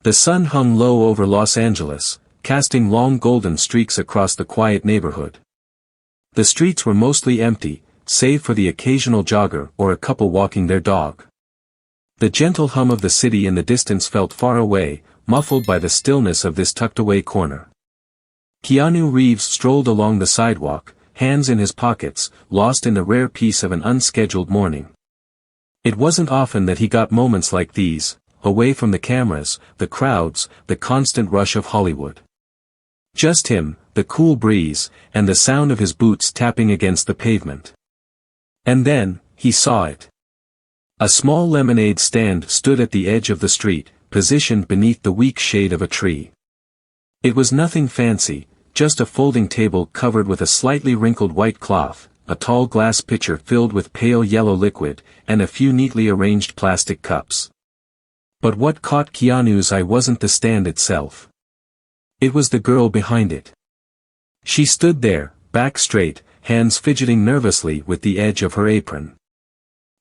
The sun hung low over Los Angeles, casting long golden streaks across the quiet neighborhood. The streets were mostly empty, save for the occasional jogger or a couple walking their dog. The gentle hum of the city in the distance felt far away, muffled by the stillness of this tucked-away corner. Keanu Reeves strolled along the sidewalk, hands in his pockets, lost in the rare peace of an unscheduled morning. It wasn't often that he got moments like these, away from the cameras, the crowds, the constant rush of Hollywood. Just him, the cool breeze, and the sound of his boots tapping against the pavement. And then, he saw it. A small lemonade stand stood at the edge of the street, positioned beneath the weak shade of a tree. It was nothing fancy, just a folding table covered with a slightly wrinkled white cloth, a tall glass pitcher filled with pale yellow liquid, and a few neatly arranged plastic cups. But what caught Keanu's eye wasn't the stand itself. It was the girl behind it. She stood there, back straight, hands fidgeting nervously with the edge of her apron.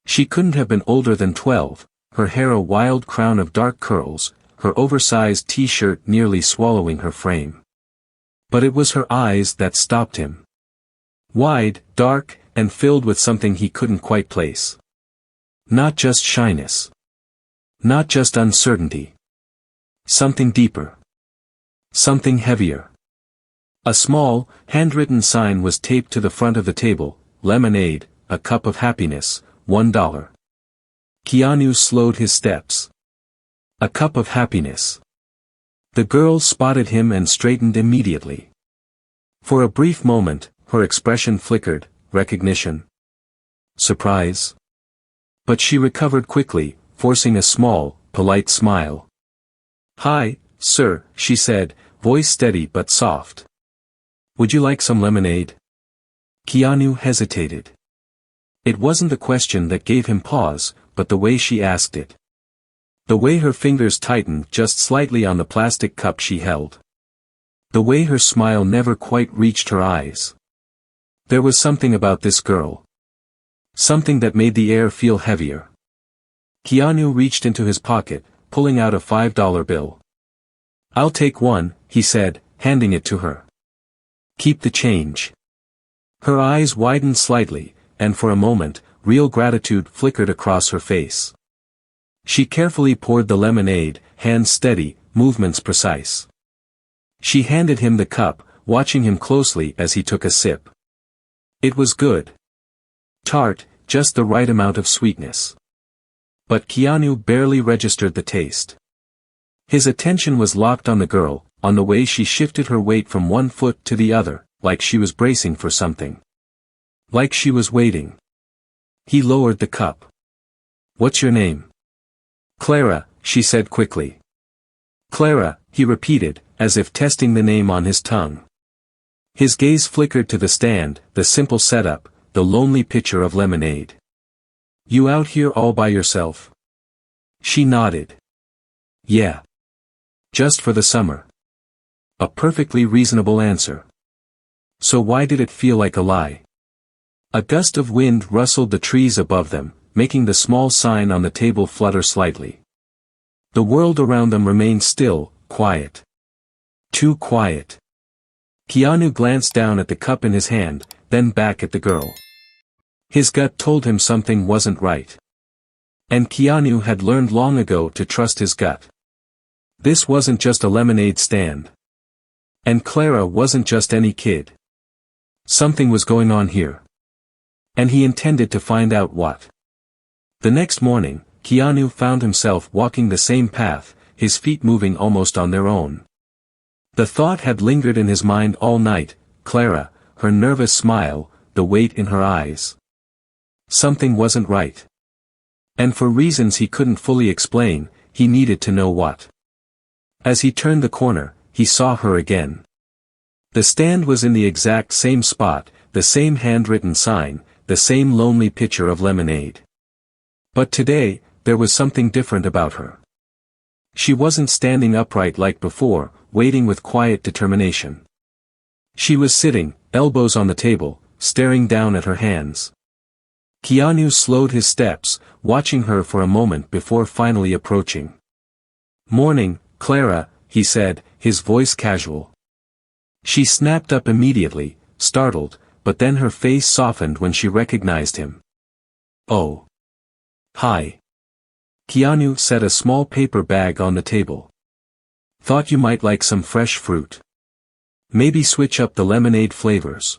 She couldn't have been older than 12, her hair a wild crown of dark curls, her oversized t-shirt nearly swallowing her frame. But it was her eyes that stopped him. Wide, dark, and filled with something he couldn't quite place. Not just shyness. Not just uncertainty. Something deeper. Something heavier. A small, handwritten sign was taped to the front of the table, "Lemonade, a cup of happiness, $1." Keanu slowed his steps. A cup of happiness. The girl spotted him and straightened immediately. For a brief moment, her expression flickered, recognition. Surprise. But she recovered quickly, forcing a small, polite smile. "Hi, sir," she said, voice steady but soft. "Would you like some lemonade?" Keanu hesitated. It wasn't the question that gave him pause, but the way she asked it. The way her fingers tightened just slightly on the plastic cup she held. The way her smile never quite reached her eyes. There was something about this girl. Something that made the air feel heavier. Keanu reached into his pocket, pulling out a $5 bill. "I'll take one," he said, handing it to her. "Keep the change." Her eyes widened slightly, and for a moment, real gratitude flickered across her face. She carefully poured the lemonade, hands steady, movements precise. She handed him the cup, watching him closely as he took a sip. It was good. Tart, just the right amount of sweetness. But Keanu barely registered the taste. His attention was locked on the girl, on the way she shifted her weight from one foot to the other, like she was bracing for something. Like she was waiting. He lowered the cup. "What's your name?" "Clara," she said quickly. "Clara," he repeated, as if testing the name on his tongue. His gaze flickered to the stand, the simple setup, the lonely pitcher of lemonade. "You out here all by yourself?" She nodded. "Yeah. Just for the summer." A perfectly reasonable answer. So why did it feel like a lie? A gust of wind rustled the trees above them, making the small sign on the table flutter slightly. The world around them remained still, quiet. Too quiet. Keanu glanced down at the cup in his hand, then back at the girl. His gut told him something wasn't right. And Keanu had learned long ago to trust his gut. This wasn't just a lemonade stand. And Clara wasn't just any kid. Something was going on here. And he intended to find out what. The next morning, Keanu found himself walking the same path, his feet moving almost on their own. The thought had lingered in his mind all night, Clara, her nervous smile, the weight in her eyes. Something wasn't right. And for reasons he couldn't fully explain, he needed to know what. As he turned the corner, he saw her again. The stand was in the exact same spot, the same handwritten sign, the same lonely pitcher of lemonade. But today, there was something different about her. She wasn't standing upright like before, waiting with quiet determination. She was sitting, elbows on the table, staring down at her hands. Keanu slowed his steps, watching her for a moment before finally approaching. "Morning, Clara, he said, his voice casual. She snapped up immediately, startled, but then her face softened when she recognized him. Oh. Hi. Keanu set a small paper bag on the table. Thought you might like some fresh fruit. Maybe switch up the lemonade flavors.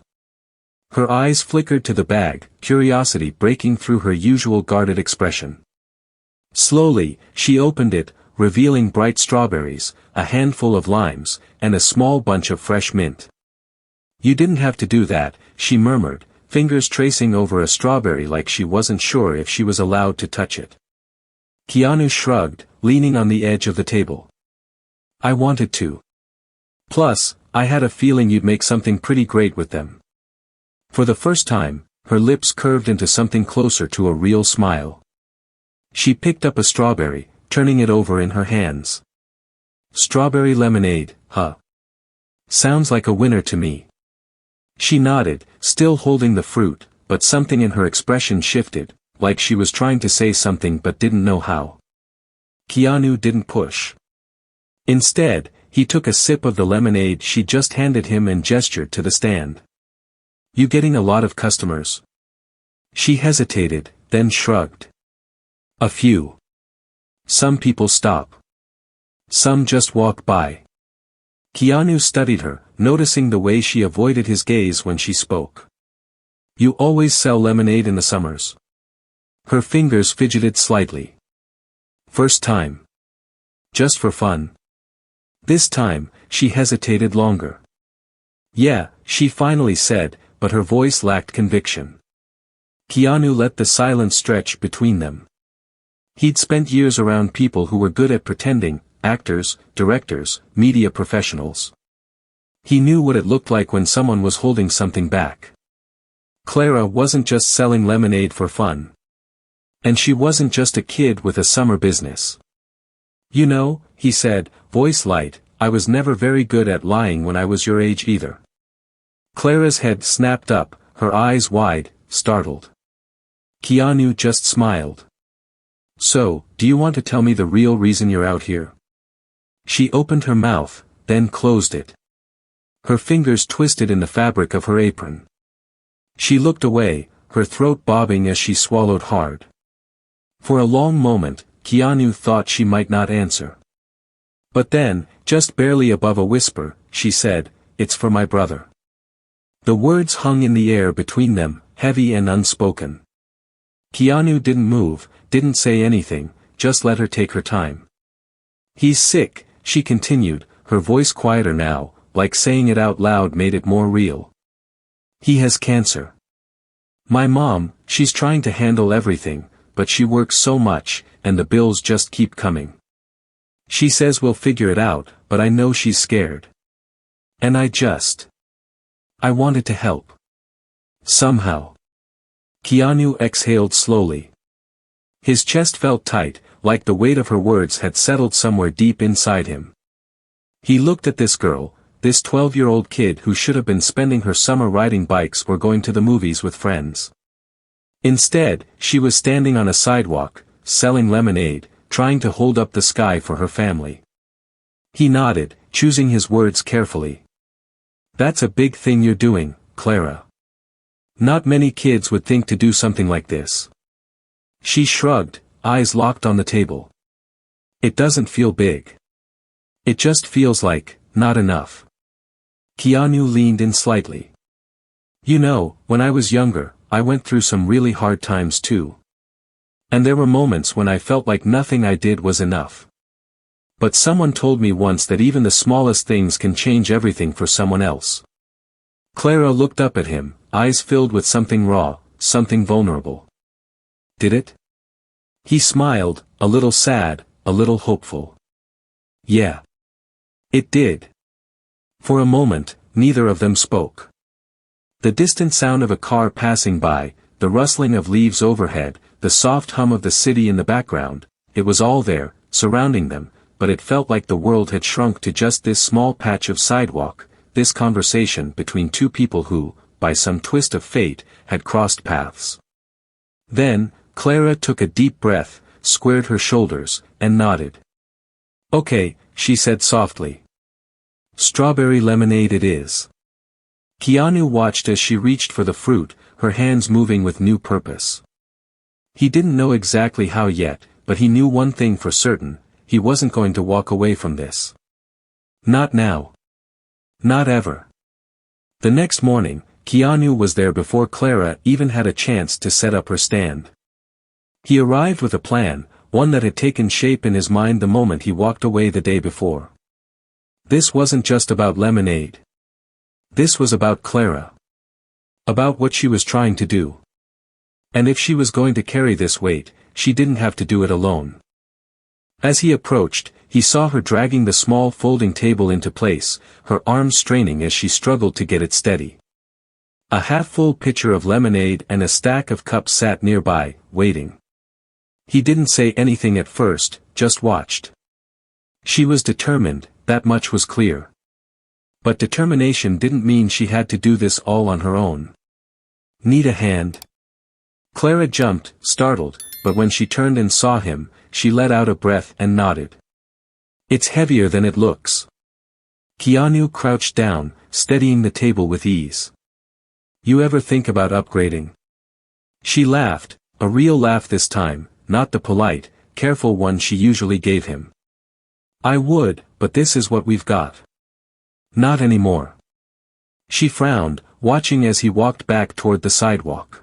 Her eyes flickered to the bag, curiosity breaking through her usual guarded expression. Slowly, she opened it, revealing bright strawberries, a handful of limes, and a small bunch of fresh mint. You didn't have to do that, she murmured, fingers tracing over a strawberry like she wasn't sure if she was allowed to touch it. Keanu shrugged, leaning on the edge of the table. I wanted to. Plus, I had a feeling you'd make something pretty great with them. For the first time, her lips curved into something closer to a real smile. She picked up a strawberry, turning it over in her hands. Strawberry lemonade, huh? Sounds like a winner to me. She nodded, still holding the fruit, but something in her expression shifted, like she was trying to say something but didn't know how. Keanu didn't push. Instead, he took a sip of the lemonade she just handed him and gestured to the stand. You getting a lot of customers? She hesitated, then shrugged. A few. Some people stop. Some just walk by. Keanu studied her, noticing the way she avoided his gaze when she spoke. You always sell lemonade in the summers. Her fingers fidgeted slightly. First time. Just for fun. This time, she hesitated longer. Yeah, she finally said, but her voice lacked conviction. Keanu let the silence stretch between them. He'd spent years around people who were good at pretending, actors, directors, media professionals. He knew what it looked like when someone was holding something back. Clara wasn't just selling lemonade for fun. And she wasn't just a kid with a summer business. You know, he said, voice light, I was never very good at lying when I was your age either. Clara's head snapped up, her eyes wide, startled. Keanu just smiled. So, do you want to tell me the real reason you're out here? She opened her mouth, then closed it. Her fingers twisted in the fabric of her apron. She looked away, her throat bobbing as she swallowed hard. For a long moment, Keanu thought she might not answer. But then, just barely above a whisper, she said, It's for my brother. The words hung in the air between them, heavy and unspoken. Keanu didn't move, didn't say anything, just let her take her time. He's sick, she continued, her voice quieter now, like saying it out loud made it more real. He has cancer. My mom, she's trying to handle everything, but she works so much, and the bills just keep coming. She says we'll figure it out, but I know she's scared. And I wanted to help. Somehow. Keanu exhaled slowly. His chest felt tight, like the weight of her words had settled somewhere deep inside him. He looked at this girl, this 12-year-old kid who should have been spending her summer riding bikes or going to the movies with friends. Instead, she was standing on a sidewalk, selling lemonade, trying to hold up the sky for her family. He nodded, choosing his words carefully. That's a big thing you're doing, Clara. Not many kids would think to do something like this. She shrugged, eyes locked on the table. It doesn't feel big. It just feels like, not enough. Keanu leaned in slightly. You know, when I was younger, I went through some really hard times too. And there were moments when I felt like nothing I did was enough. But someone told me once that even the smallest things can change everything for someone else. Clara looked up at him, eyes filled with something raw, something vulnerable. Did it? He smiled, a little sad, a little hopeful. Yeah. It did. For a moment, neither of them spoke. The distant sound of a car passing by, the rustling of leaves overhead, the soft hum of the city in the background, it was all there, surrounding them, but it felt like the world had shrunk to just this small patch of sidewalk, this conversation between two people who, by some twist of fate, had crossed paths. Then, Clara took a deep breath, squared her shoulders, and nodded. Okay, she said softly. Strawberry lemonade it is. Keanu watched as she reached for the fruit, her hands moving with new purpose. He didn't know exactly how yet, but he knew one thing for certain, he wasn't going to walk away from this. Not now. Not ever. The next morning, Keanu was there before Clara even had a chance to set up her stand. He arrived with a plan, one that had taken shape in his mind the moment he walked away the day before. This wasn't just about lemonade. This was about Clara. About what she was trying to do. And if she was going to carry this weight, she didn't have to do it alone. As he approached, he saw her dragging the small folding table into place, her arms straining as she struggled to get it steady. A half-full pitcher of lemonade and a stack of cups sat nearby, waiting. He didn't say anything at first, just watched. She was determined, that much was clear. But determination didn't mean she had to do this all on her own. Need a hand? Clara jumped, startled, but when she turned and saw him, she let out a breath and nodded. It's heavier than it looks. Keanu crouched down, steadying the table with ease. You ever think about upgrading? She laughed, a real laugh this time, not the polite, careful one she usually gave him. I would, but this is what we've got. Not anymore. She frowned, watching as he walked back toward the sidewalk.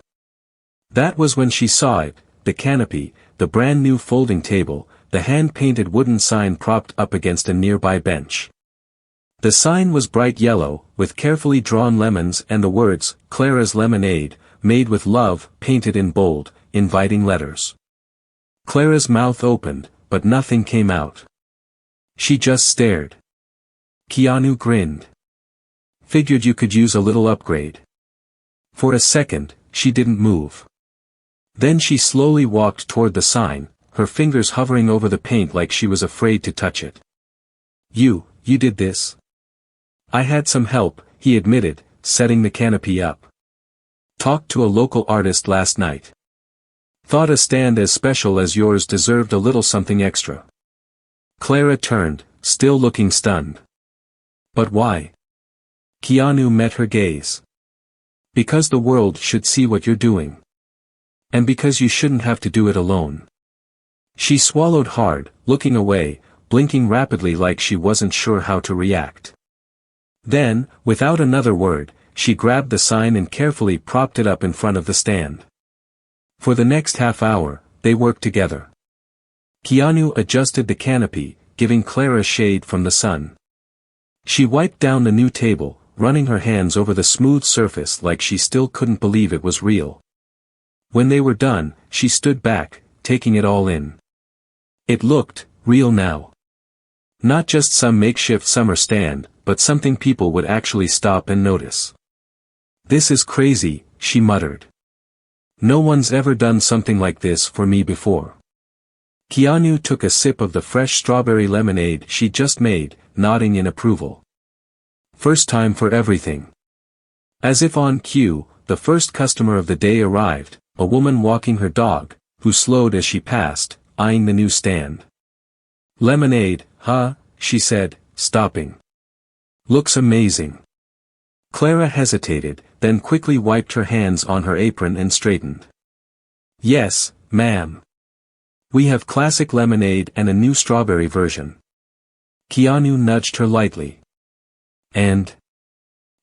That was when she saw it, the canopy, the brand new folding table, the hand-painted wooden sign propped up against a nearby bench. The sign was bright yellow, with carefully drawn lemons and the words, Clara's Lemonade, made with love, painted in bold, inviting letters. Clara's mouth opened, but nothing came out. She just stared. Keanu grinned. Figured you could use a little upgrade. For a second, she didn't move. Then she slowly walked toward the sign, her fingers hovering over the paint like she was afraid to touch it. You did this? I had some help, he admitted, setting the canopy up. Talked to a local artist last night. Thought a stand as special as yours deserved a little something extra. Clara turned, still looking stunned. But why? Keanu met her gaze. Because the world should see what you're doing. And because you shouldn't have to do it alone. She swallowed hard, looking away, blinking rapidly like she wasn't sure how to react. Then, without another word, she grabbed the sign and carefully propped it up in front of the stand. For the next half hour, they worked together. Keanu adjusted the canopy, giving Clara shade from the sun. She wiped down the new table, running her hands over the smooth surface like she still couldn't believe it was real. When they were done, she stood back, taking it all in. It looked real now. Not just some makeshift summer stand, but something people would actually stop and notice. This is crazy, she muttered. No one's ever done something like this for me before. Keanu took a sip of the fresh strawberry lemonade she just made, nodding in approval. First time for everything. As if on cue, the first customer of the day arrived, a woman walking her dog, who slowed as she passed, eyeing the new stand. Lemonade, huh? She said, stopping. Looks amazing. Clara hesitated, then quickly wiped her hands on her apron and straightened. Yes, ma'am. We have classic lemonade and a new strawberry version. Keanu nudged her lightly. And?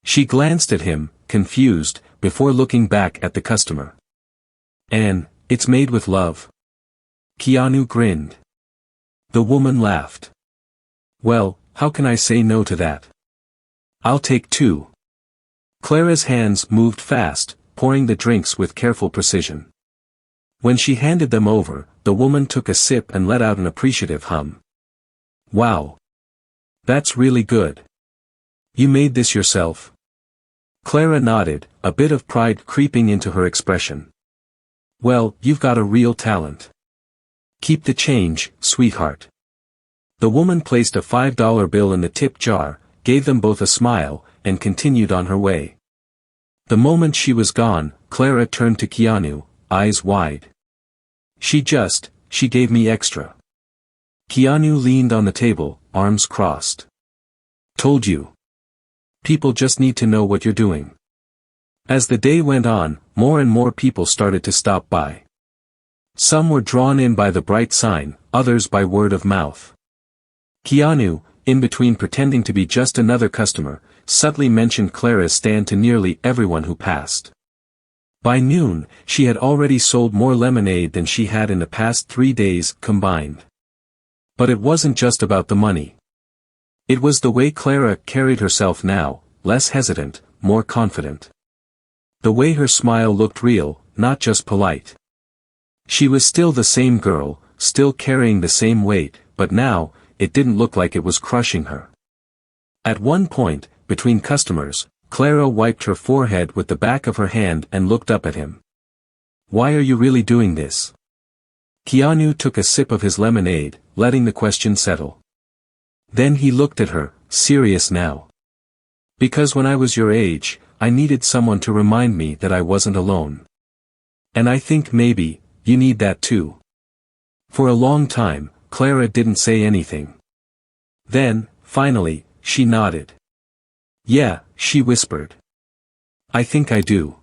She glanced at him, confused, before looking back at the customer. And, it's made with love. Keanu grinned. The woman laughed. Well, how can I say no to that? I'll take two. Clara's hands moved fast, pouring the drinks with careful precision. When she handed them over, the woman took a sip and let out an appreciative hum. Wow. That's really good. You made this yourself? Clara nodded, a bit of pride creeping into her expression. Well, you've got a real talent. Keep the change, sweetheart. The woman placed a $5 bill in the tip jar, gave them both a smile, and continued on her way. The moment she was gone, Clara turned to Keanu, eyes wide. She gave me extra. Keanu leaned on the table, arms crossed. Told you. People just need to know what you're doing. As the day went on, more and more people started to stop by. Some were drawn in by the bright sign, others by word of mouth. Keanu, in between pretending to be just another customer, subtly mentioned Clara's stand to nearly everyone who passed. By noon, she had already sold more lemonade than she had in the past 3 days combined. But it wasn't just about the money. It was the way Clara carried herself now, less hesitant, more confident. The way her smile looked real, not just polite. She was still the same girl, still carrying the same weight, but now, it didn't look like it was crushing her. At one point, between customers, Clara wiped her forehead with the back of her hand and looked up at him. Why are you really doing this? Keanu took a sip of his lemonade, letting the question settle. Then he looked at her, serious now. Because when I was your age, I needed someone to remind me that I wasn't alone. And I think maybe, you need that too. For a long time, Clara didn't say anything. Then, finally, she nodded. Yeah, she whispered. I think I do.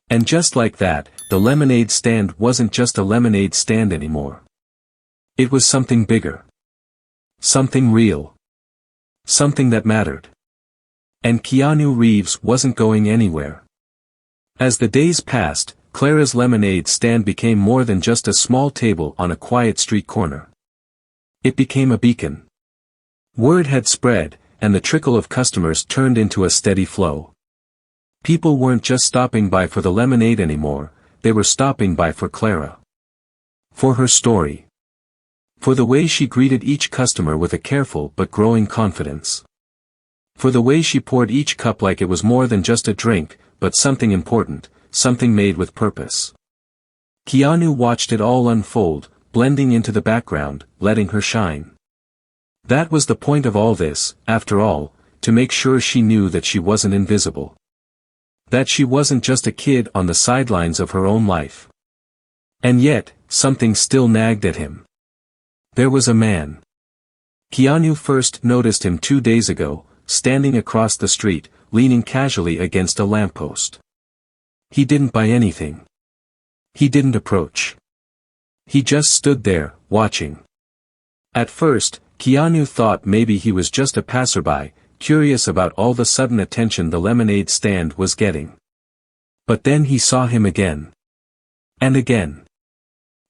And just like that, the lemonade stand wasn't just a lemonade stand anymore. It was something bigger. Something real. Something that mattered. And Keanu Reeves wasn't going anywhere. As the days passed, Clara's lemonade stand became more than just a small table on a quiet street corner. It became a beacon. Word had spread, and the trickle of customers turned into a steady flow. People weren't just stopping by for the lemonade anymore, they were stopping by for Clara. For her story. For the way she greeted each customer with a careful but growing confidence. For the way she poured each cup like it was more than just a drink, but something important, something made with purpose. Keanu watched it all unfold, blending into the background, letting her shine. That was the point of all this, after all, to make sure she knew that she wasn't invisible. That she wasn't just a kid on the sidelines of her own life. And yet, something still nagged at him. There was a man. Keanu first noticed him 2 days ago, standing across the street, leaning casually against a lamppost. He didn't buy anything. He didn't approach. He just stood there, watching. At first, Keanu thought maybe he was just a passerby, curious about all the sudden attention the lemonade stand was getting. But then he saw him again. And again.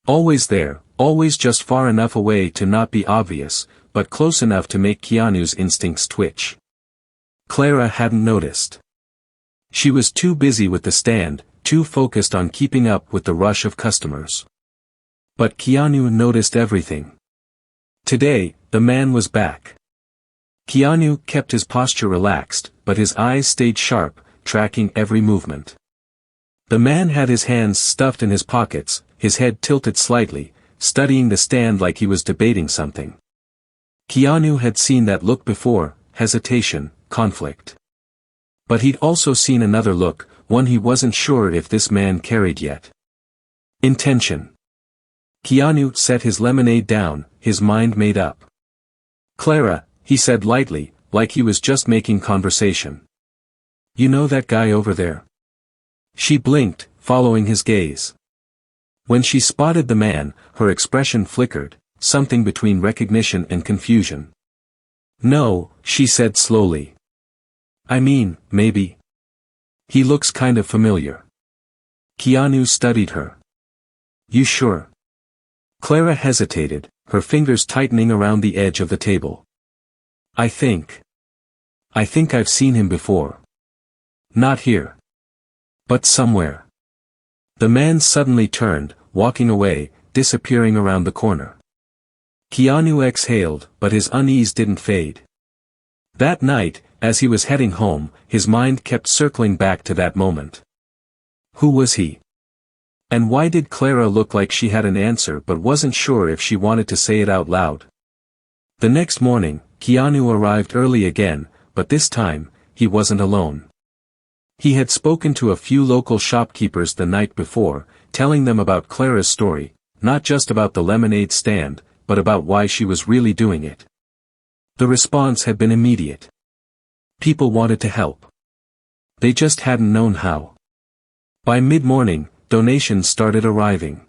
Always there, always just far enough away to not be obvious, but close enough to make Keanu's instincts twitch. Clara hadn't noticed. She was too busy with the stand, too focused on keeping up with the rush of customers. But Keanu noticed everything. Today, the man was back. Keanu kept his posture relaxed, but his eyes stayed sharp, tracking every movement. The man had his hands stuffed in his pockets, his head tilted slightly, studying the stand like he was debating something. Keanu had seen that look before, hesitation, conflict. But he'd also seen another look, one he wasn't sure if this man carried yet. Intention. Keanu set his lemonade down, his mind made up. Clara, he said lightly, like he was just making conversation. You know that guy over there? She blinked, following his gaze. When she spotted the man, her expression flickered, something between recognition and confusion. No, she said slowly. I mean, maybe. He looks kind of familiar. Keanu studied her. You sure? Clara hesitated, her fingers tightening around the edge of the table. I think I've seen him before. Not here. But somewhere. The man suddenly turned, walking away, disappearing around the corner. Keanu exhaled, but his unease didn't fade. That night, as he was heading home, his mind kept circling back to that moment. Who was he? And why did Clara look like she had an answer but wasn't sure if she wanted to say it out loud? The next morning, Keanu arrived early again, but this time, he wasn't alone. He had spoken to a few local shopkeepers the night before, telling them about Clara's story, not just about the lemonade stand, but about why she was really doing it. The response had been immediate. People wanted to help. They just hadn't known how. By mid-morning, donations started arriving.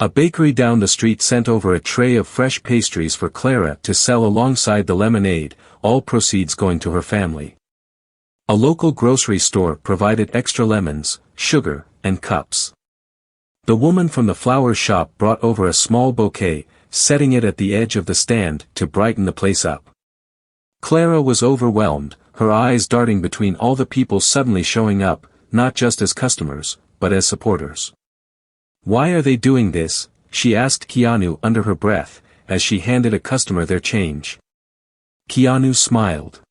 A bakery down the street sent over a tray of fresh pastries for Clara to sell alongside the lemonade, all proceeds going to her family. A local grocery store provided extra lemons, sugar, and cups. The woman from the flower shop brought over a small bouquet, setting it at the edge of the stand to brighten the place up. Clara was overwhelmed, her eyes darting between all the people suddenly showing up, not just as customers, but as supporters. "Why are they doing this?" she asked Keanu under her breath, as she handed a customer their change. Keanu smiled.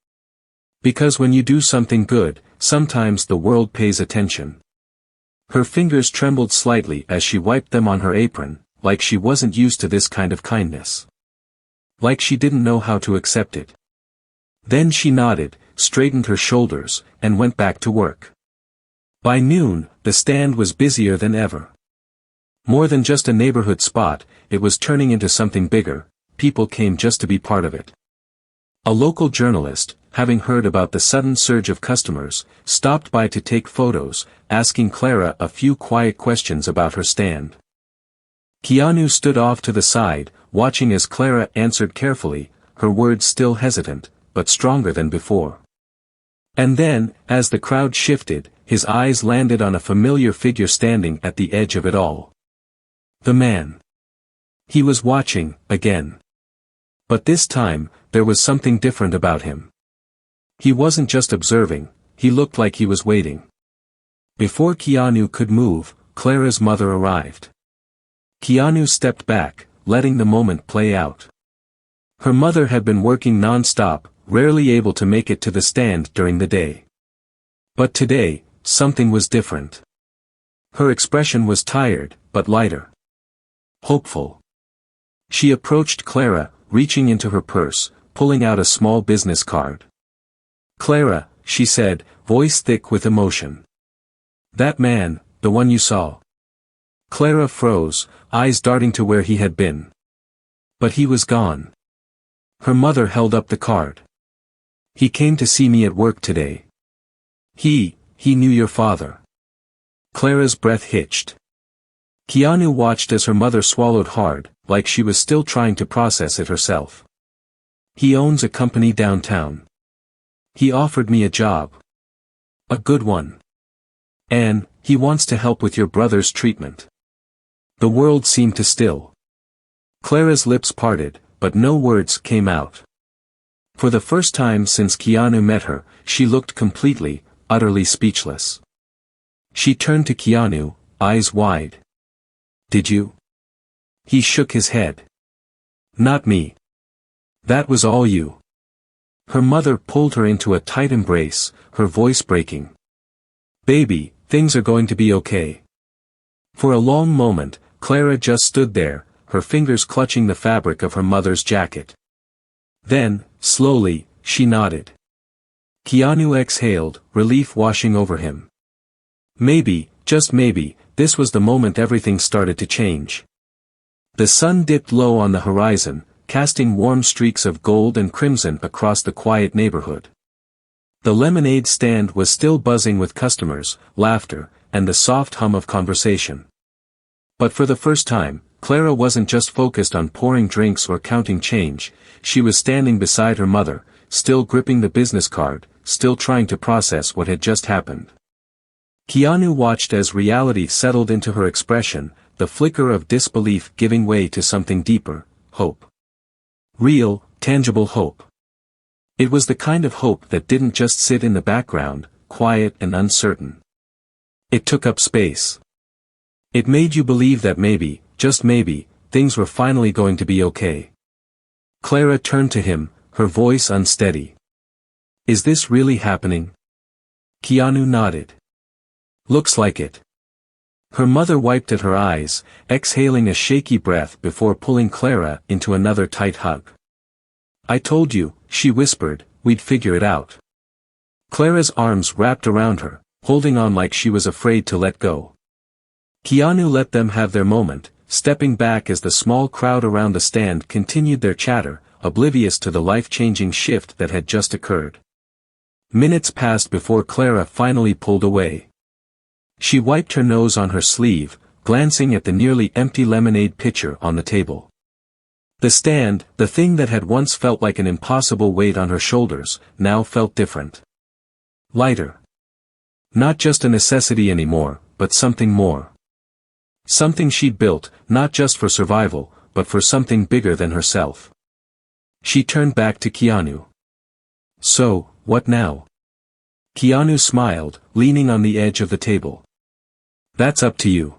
"Because when you do something good, sometimes the world pays attention." Her fingers trembled slightly as she wiped them on her apron, like she wasn't used to this kind of kindness. Like she didn't know how to accept it. Then she nodded, straightened her shoulders, and went back to work. By noon, the stand was busier than ever. More than just a neighborhood spot, it was turning into something bigger. People came just to be part of it. A local journalist, having heard about the sudden surge of customers, stopped by to take photos, asking Clara a few quiet questions about her stand. Keanu stood off to the side, watching as Clara answered carefully, her words still hesitant, but stronger than before. And then, as the crowd shifted, his eyes landed on a familiar figure standing at the edge of it all. The man. He was watching, again. But this time, there was something different about him. He wasn't just observing, he looked like he was waiting. Before Keanu could move, Clara's mother arrived. Keanu stepped back, letting the moment play out. Her mother had been working non-stop, rarely able to make it to the stand during the day. But today, something was different. Her expression was tired, but lighter. Hopeful. She approached Clara, reaching into her purse, pulling out a small business card. "Clara," she said, voice thick with emotion. "That man, the one you saw." Clara froze, eyes darting to where he had been. But he was gone. Her mother held up the card. "He came to see me at work today. He knew your father." Clara's breath hitched. Keanu watched as her mother swallowed hard, like she was still trying to process it herself. "He owns a company downtown. He offered me a job. A good one. And he wants to help with your brother's treatment." The world seemed to still. Clara's lips parted, but no words came out. For the first time since Keanu met her, she looked completely, utterly speechless. She turned to Keanu, eyes wide. "Did you?" He shook his head. "Not me. That was all you." Her mother pulled her into a tight embrace, her voice breaking. "Baby, things are going to be okay." For a long moment, Clara just stood there, her fingers clutching the fabric of her mother's jacket. Then, slowly, she nodded. Keanu exhaled, relief washing over him. Maybe, just maybe, this was the moment everything started to change. The sun dipped low on the horizon, casting warm streaks of gold and crimson across the quiet neighborhood. The lemonade stand was still buzzing with customers, laughter, and the soft hum of conversation. But for the first time, Clara wasn't just focused on pouring drinks or counting change, she was standing beside her mother, still gripping the business card, still trying to process what had just happened. Keanu watched as reality settled into her expression, the flicker of disbelief giving way to something deeper, hope. Real, tangible hope. It was the kind of hope that didn't just sit in the background, quiet and uncertain. It took up space. It made you believe that maybe, just maybe, things were finally going to be okay. Clara turned to him, her voice unsteady. "Is this really happening?" Keanu nodded. "Looks like it." Her mother wiped at her eyes, exhaling a shaky breath before pulling Clara into another tight hug. "I told you," she whispered, "we'd figure it out." Clara's arms wrapped around her, holding on like she was afraid to let go. Keanu let them have their moment, stepping back as the small crowd around the stand continued their chatter, oblivious to the life-changing shift that had just occurred. Minutes passed before Clara finally pulled away. She wiped her nose on her sleeve, glancing at the nearly empty lemonade pitcher on the table. The stand, the thing that had once felt like an impossible weight on her shoulders, now felt different. Lighter. Not just a necessity anymore, but something more. Something she'd built, not just for survival, but for something bigger than herself. She turned back to Keanu. "So, what now?" Keanu smiled, leaning on the edge of the table. "That's up to you."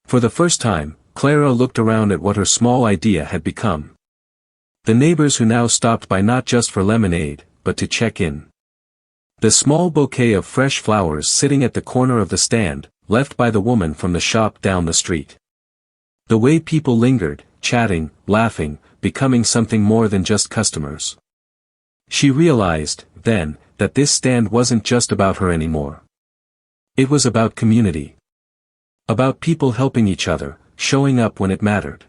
For the first time, Clara looked around at what her small idea had become. The neighbors who now stopped by not just for lemonade, but to check in. The small bouquet of fresh flowers sitting at the corner of the stand, left by the woman from the shop down the street. The way people lingered, chatting, laughing, becoming something more than just customers. She realized, then, that this stand wasn't just about her anymore. It was about community. About people helping each other, showing up when it mattered.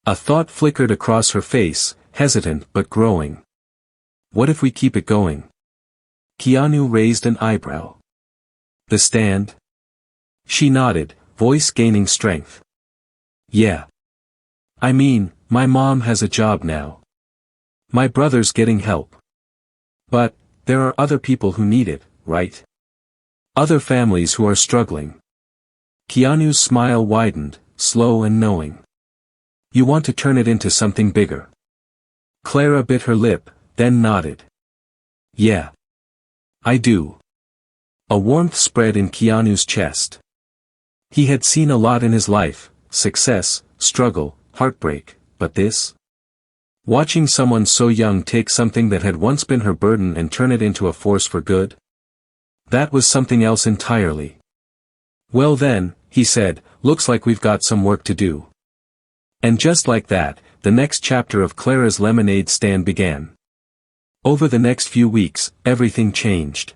A thought flickered across her face, hesitant but growing. What if we keep it going? Keanu raised an eyebrow. The stand? She nodded, voice gaining strength. Yeah. I mean, my mom has a job now. My brother's getting help. But, there are other people who need it, right? Other families who are struggling. Keanu's smile widened, slow and knowing. You want to turn it into something bigger. Clara bit her lip, then nodded. Yeah. I do. A warmth spread in Keanu's chest. He had seen a lot in his life, success, struggle, heartbreak, but this? Watching someone so young take something that had once been her burden and turn it into a force for good? That was something else entirely. Well then, he said, looks like we've got some work to do. And just like that, the next chapter of Clara's lemonade stand began. Over the next few weeks, everything changed.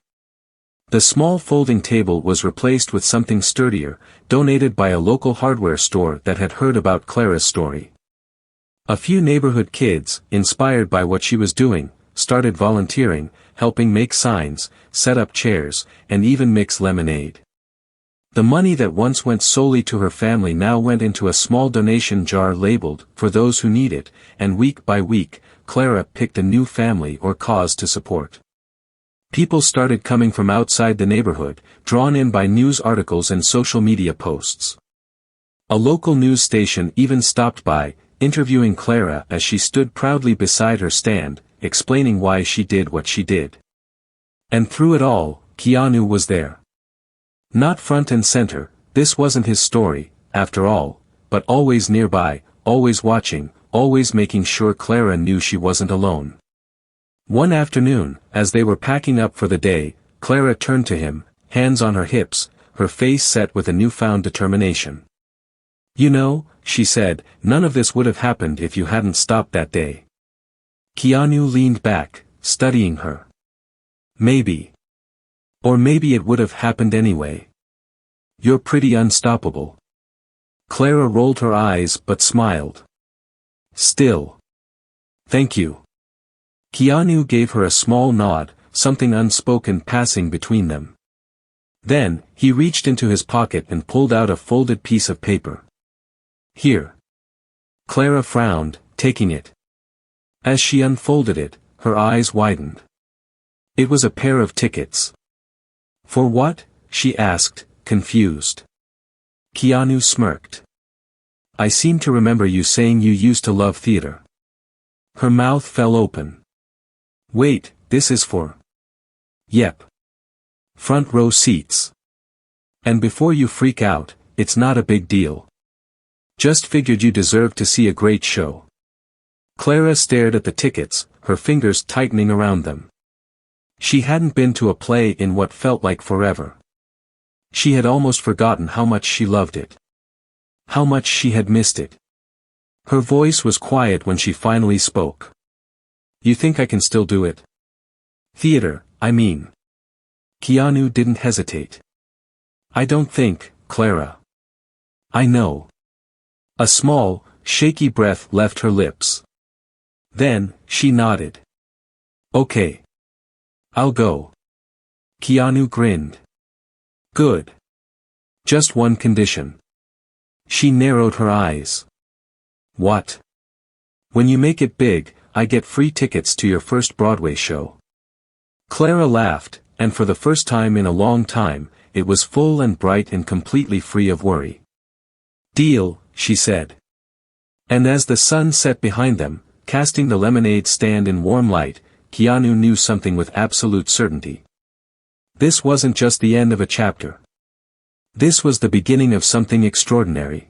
The small folding table was replaced with something sturdier, donated by a local hardware store that had heard about Clara's story. A few neighborhood kids, inspired by what she was doing, started volunteering, helping make signs, set up chairs, and even mix lemonade. The money that once went solely to her family now went into a small donation jar labeled, "For those who need it," and week by week, Clara picked a new family or cause to support. People started coming from outside the neighborhood, drawn in by news articles and social media posts. A local news station even stopped by, interviewing Clara as she stood proudly beside her stand, explaining why she did what she did. And through it all, Keanu was there. Not front and center, this wasn't his story, after all, but always nearby, always watching, always making sure Clara knew she wasn't alone. One afternoon, as they were packing up for the day, Clara turned to him, hands on her hips, her face set with a newfound determination. You know, she said, none of this would have happened if you hadn't stopped that day. Keanu leaned back, studying her. Maybe. Or maybe it would have happened anyway. You're pretty unstoppable. Clara rolled her eyes but smiled. Still. Thank you. Keanu gave her a small nod, something unspoken passing between them. Then, he reached into his pocket and pulled out a folded piece of paper. Here. Clara frowned, taking it. As she unfolded it, her eyes widened. It was a pair of tickets. For what? She asked, confused. Keanu smirked. I seem to remember you saying you used to love theater. Her mouth fell open. Wait, this is for... Yep. Front row seats. And before you freak out, it's not a big deal. Just figured you deserved to see a great show. Clara stared at the tickets, her fingers tightening around them. She hadn't been to a play in what felt like forever. She had almost forgotten how much she loved it. How much she had missed it. Her voice was quiet when she finally spoke. You think I can still do it? Theater, I mean. Keanu didn't hesitate. I don't think, Clara. I know. A small, shaky breath left her lips. Then, she nodded. Okay. I'll go. Keanu grinned. Good. Just one condition. She narrowed her eyes. What? When you make it big, I get free tickets to your first Broadway show. Clara laughed, and for the first time in a long time, it was full and bright and completely free of worry. Deal, she said. And as the sun set behind them, casting the lemonade stand in warm light, Keanu knew something with absolute certainty. This wasn't just the end of a chapter. This was the beginning of something extraordinary.